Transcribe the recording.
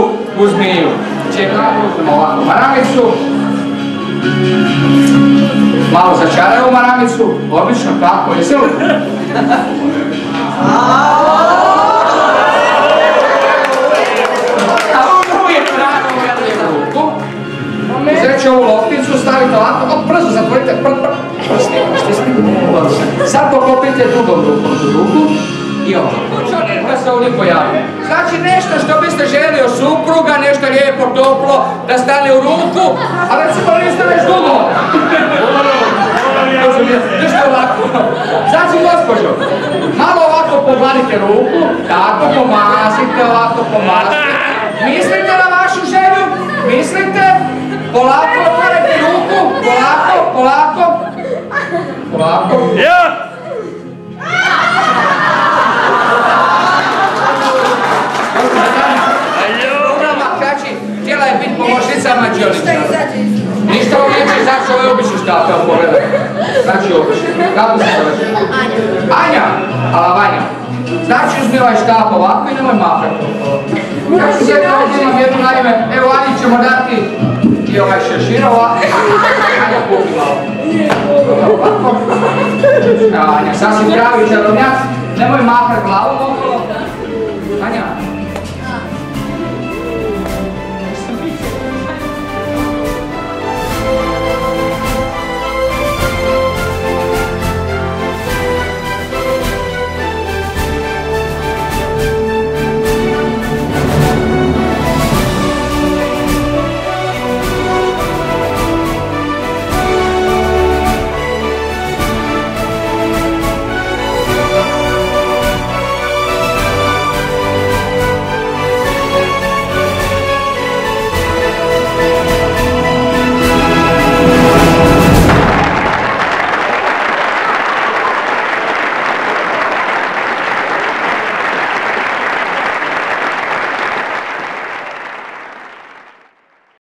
ruku u zmiju. Čekaj, ovako maramicu. Malo začaraj u maramicu. Odlično, tako, jesi li? A u uvijek rano uvedite ruku. Uzet ću ovu lopticu, stavite ovako, brzo zatvorite, sad poklopite drugom ruku i ovo. Da se ovdje pojavi. Znači nešto što biste želi od supruga, nešto lijepo, toplo, da stane u ruku, a recimo niste već dugo. Nešto ovako. Znači, gospođo, malo ovako pogladite ruku, tako pomazite, ovako pomazite. Mislite na vašu želju? Mislite? Polako otvarajte ruku, polako. Htjela je biti pomoćnica mađioničara. Ništa ovo neće izaći, ovo je obični štap, evo pogledaj. Znači obični. Kako se zove? Anja! Ala Vanja. Znači uzmi ovaj štap ovako i nemoj mahati. Znači sve ovdje imam jednu naime, evo Anji ćemo dati i ovaj šešir ovako. Anja kupi malo. Ovako. Anja, sasvim pravi čarovnjak. Nemoj mahati glavom okolo.